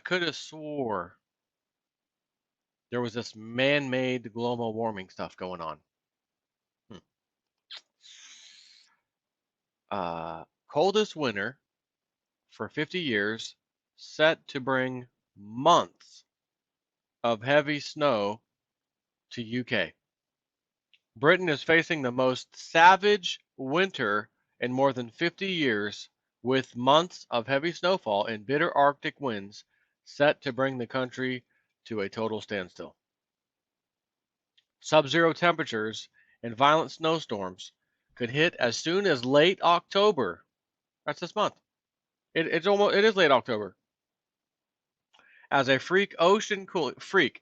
could have swore there was this man-made global warming stuff going on. Coldest winter for 50 years, set to bring months of heavy snow to UK. Britain is facing the most savage winter in more than 50 years, with months of heavy snowfall and bitter Arctic winds set to bring the country to a total standstill. Sub-zero temperatures and violent snowstorms could hit as soon as late October. That's this month. It is late October. As a freak ocean cooling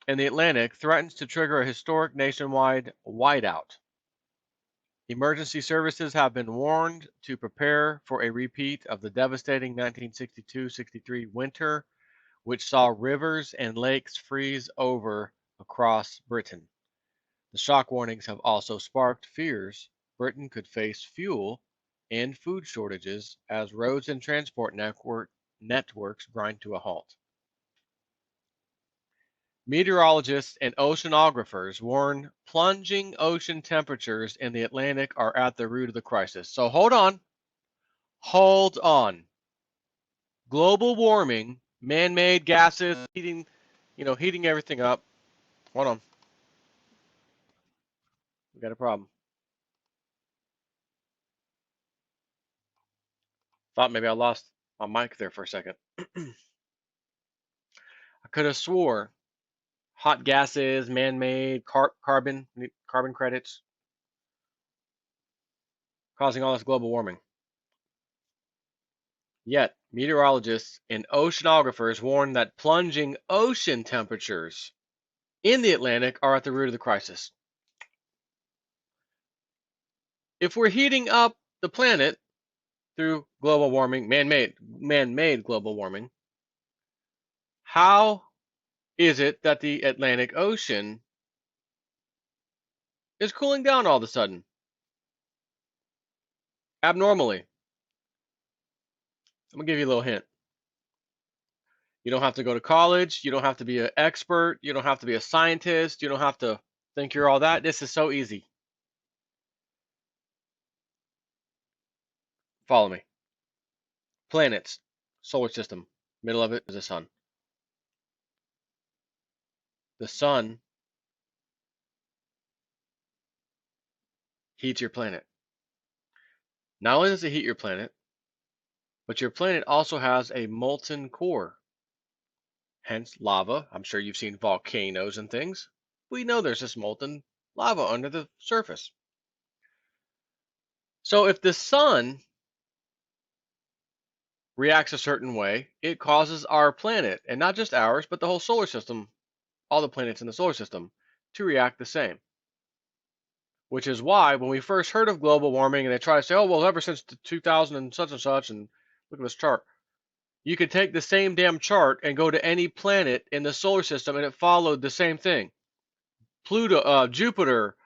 in the Atlantic threatens to trigger a historic nationwide whiteout. Emergency services have been warned to prepare for a repeat of the devastating 1962-63 winter, which saw rivers and lakes freeze over across Britain. The shock warnings have also sparked fears Britain could face fuel and food shortages as roads and transport networks grind to a halt. Meteorologists and oceanographers warn plunging ocean temperatures in the Atlantic are at the root of the crisis. So hold on. Hold on. Global warming, man-made gases, heating everything up. Hold on. We got a problem. Thought maybe I lost my mic there for a second. I could have swore hot gases, man-made, carbon credits, causing all this global warming. Yet, meteorologists and oceanographers warn that plunging ocean temperatures in the Atlantic are at the root of the crisis. If we're heating up the planet through global warming, man-made global warming, how is it that the Atlantic Ocean is cooling down all of a sudden? Abnormally. I'm going to give you a little hint. You don't have to go to college. You don't have to be an expert. You don't have to be a scientist. You don't have to think you're all that. This is so easy. Follow me. Planets, solar system. Middle of it is the sun. The sun heats your planet. Not only does it heat your planet, but your planet also has a molten core. Hence lava. I'm sure you've seen volcanoes and things. We know there's this molten lava under the surface. So if the sun reacts a certain way, it causes our planet, and not just ours, but the whole solar system, all the planets in the solar system, to react the same. Which is why when we first heard of global warming and they try to say, oh, well, ever since 2000 and such, and look at this chart. You could take the same damn chart and go to any planet in the solar system and it followed the same thing. Pluto, Jupiter,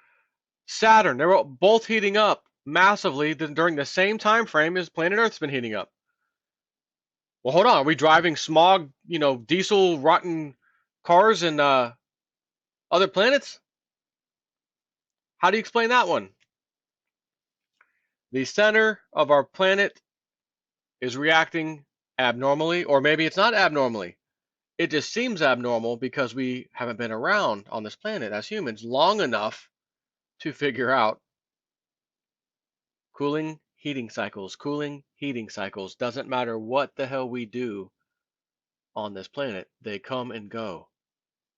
Saturn, they were both heating up massively during the same time frame as planet Earth's been heating up. Well, hold on. Are we driving smog, diesel rotten cars in other planets? How do you explain that one? The center of our planet is reacting abnormally, or maybe it's not abnormally. It just seems abnormal because we haven't been around on this planet as humans long enough to figure out cooling, heating cycles. Doesn't matter what the hell we do on this planet, they come and go.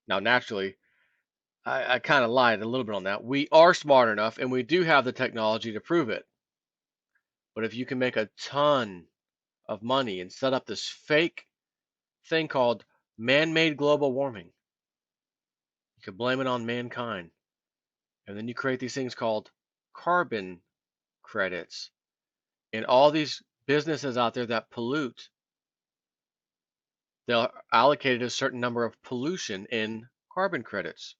Now, naturally, I kind of lied a little bit on that. We are smart enough and we do have the technology to prove it. But if you can make a ton of money and set up this fake thing called man-made global warming, you can blame it on mankind. And then you create these things called carbon credits. And all these businesses out there that pollute, they'll allocate a certain number of pollution in carbon credits.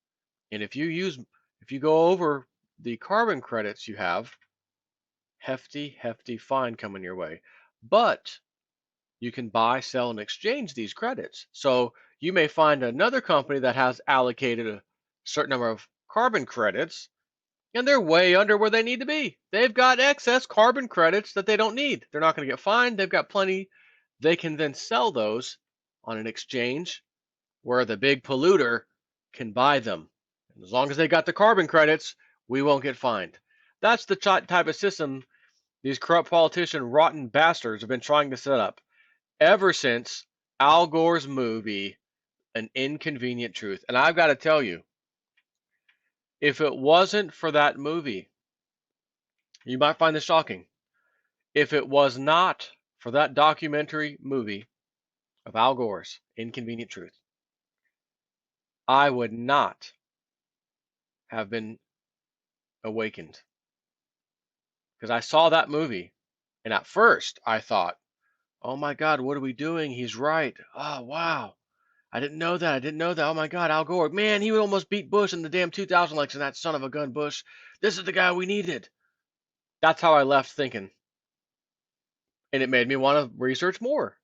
And if you go over the carbon credits you have, hefty fine coming your way. But You can buy, sell, and exchange these credits. So you may find another company that has allocated a certain number of carbon credits, and they're way under where they need to be. They've got excess carbon credits that they don't need. They're not going to get fined. They've got plenty. They can then sell those on an exchange where the big polluter can buy them. And as long as they got the carbon credits, we won't get fined. That's the type of system these corrupt politician rotten bastards have been trying to set up ever since Al Gore's movie, An Inconvenient Truth. And I've got to tell you, if it wasn't for that movie, you might find this shocking. If it was not for that documentary movie of Al Gore's Inconvenient Truth, I would not have been awakened. Because I saw that movie, and at first I thought, oh my God, what are we doing? He's right. Oh, wow. I didn't know that. I didn't know that. Oh my God, Al Gore. Man, he would almost beat Bush in the damn 2000 election. That son of a gun, Bush. This is the guy we needed. That's how I left thinking. And it made me want to research more.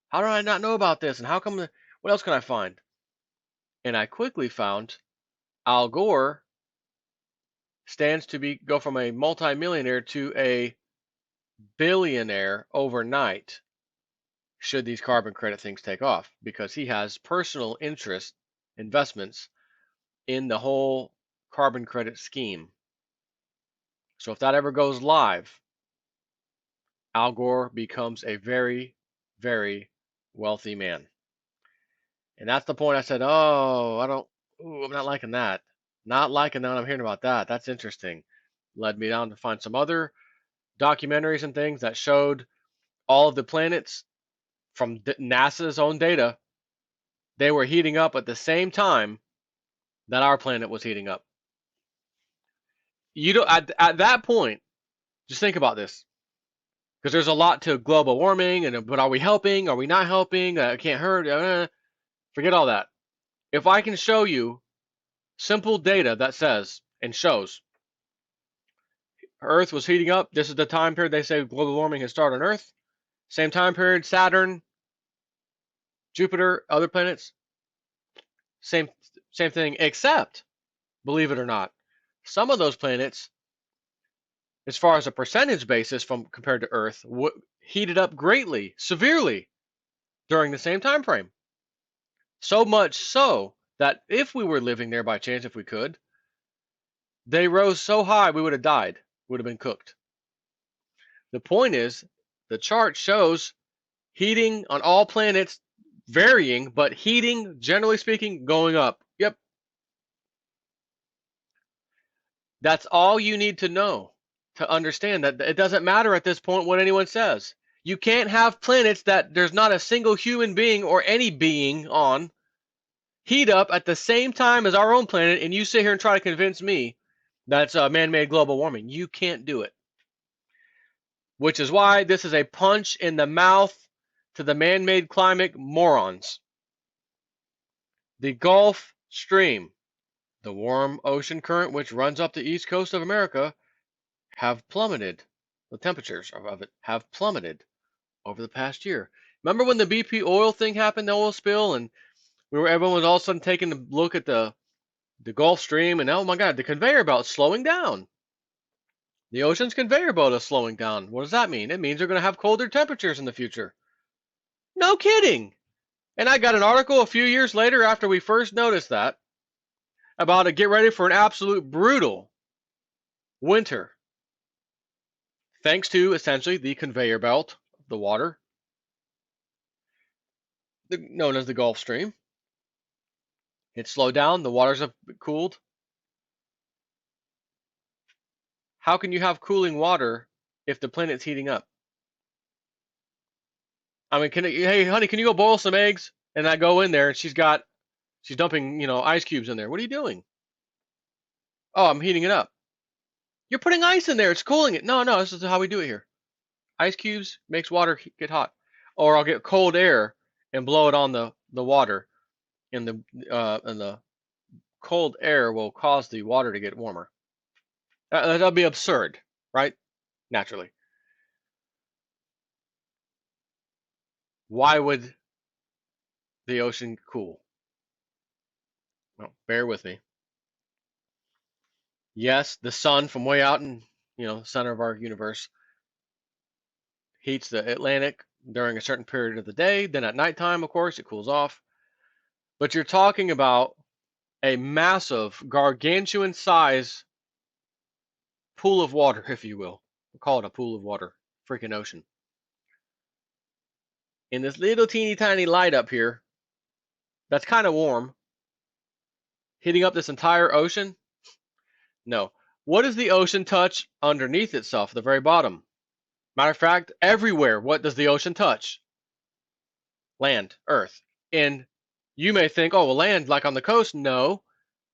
How did I not know about this? And how come, what else can I find? And I quickly found Al Gore stands to go from a multimillionaire to a billionaire overnight should these carbon credit things take off, because he has personal interest investments in the whole carbon credit scheme. So if that ever goes live, Al Gore becomes a very, very wealthy man. And that's the point I said, oh, I'm not liking that. Not liking that. I'm hearing about that. That's interesting. Led me down to find some other documentaries and things that showed all of the planets from NASA's own data. They were heating up at the same time that our planet was heating up. You don't at that point, just think about this, because there's a lot to global warming, but are we helping? Are we not helping? It can't hurt. Forget all that. If I can show you simple data that says and shows Earth was heating up, this is the time period they say global warming has started on Earth. Same time period, Saturn, Jupiter, other planets, same thing, except, believe it or not, some of those planets, as far as a percentage basis from compared to Earth, heated up greatly, severely during the same time frame. So much so that if we were living there by chance, if we could, they rose so high we would have died, would have been cooked. The point is, the chart shows heating on all planets varying, but heating, generally speaking, going up. Yep. That's all you need to know to understand that it doesn't matter at this point what anyone says. You can't have planets that there's not a single human being or any being on heat up at the same time as our own planet, and you sit here and try to convince me that's man-made global warming. You can't do it. Which is why this is a punch in the mouth to the man-made climate morons. The Gulf Stream, the warm ocean current which runs up the east coast of America, have plummeted. The temperatures of it have plummeted over the past year. Remember when the BP oil thing happened, the oil spill, and everyone was all of a sudden taking a look at the Gulf Stream, and oh my God, the conveyor belt's slowing down. The ocean's conveyor belt is slowing down. What does that mean? It means they're going to have colder temperatures in the future. No kidding. And I got an article a few years later after we first noticed that about to get ready for an absolute brutal winter, thanks to essentially the conveyor belt of the water, known as the Gulf Stream. It slowed down. The waters have cooled. How can you have cooling water if the planet's heating up? I mean, hey, honey, can you go boil some eggs? And I go in there, and she's dumping, ice cubes in there. What are you doing? Oh, I'm heating it up. You're putting ice in there. It's cooling it. No, this is how we do it here. Ice cubes makes water get hot. Or I'll get cold air and blow it on the water, and the cold air will cause the water to get warmer. That'd be absurd, right? Naturally. Why would the ocean cool? Well, bear with me. Yes, the sun from way out in, the center of our universe heats the Atlantic during a certain period of the day. Then at nighttime, of course, it cools off. But you're talking about a massive, gargantuan size pool of water, if you will. We'll call it a pool of water, freaking ocean. In this little teeny tiny light up here, that's kind of warm, heating up this entire ocean? No. What does the ocean touch underneath itself, the very bottom? Matter of fact, everywhere, what does the ocean touch? Land, earth. And you may think, oh, well, land like on the coast. No,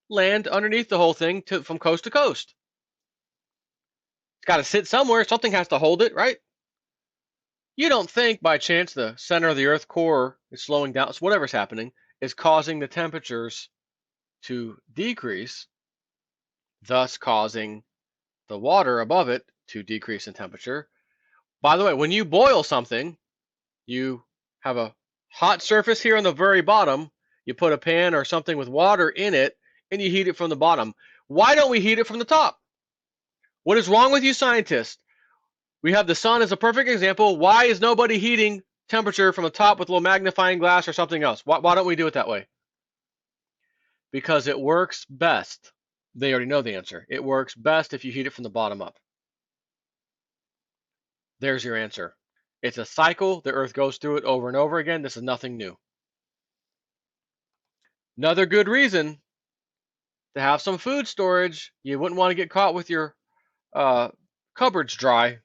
land underneath the whole thing from coast to coast. It's got to sit somewhere. Something has to hold it, right? You don't think by chance the center of the Earth core is slowing down, so whatever's happening is causing the temperatures to decrease, thus causing the water above it to decrease in temperature. By the way, when you boil something, you have a hot surface here on the very bottom. You put a pan or something with water in it, and you heat it from the bottom. Why don't we heat it from the top? What is wrong with you scientists? We have the sun as a perfect example. Why is nobody heating temperature from the top with a little magnifying glass or something else? Why don't we do it that way? Because it works best. They already know the answer. It works best if you heat it from the bottom up. There's your answer. It's a cycle. The Earth goes through it over and over again. This is nothing new. Another good reason to have some food storage. You wouldn't want to get caught with your cupboards dry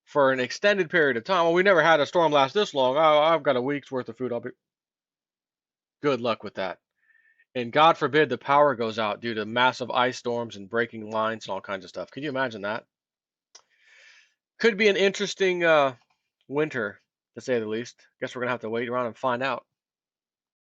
for an extended period of time. Well, we never had a storm last this long. Oh, I've got a week's worth of food. Good luck with that. And God forbid the power goes out due to massive ice storms and breaking lines and all kinds of stuff. Can you imagine that? Could be an interesting winter, to say the least. Guess we're going to have to wait around and find out.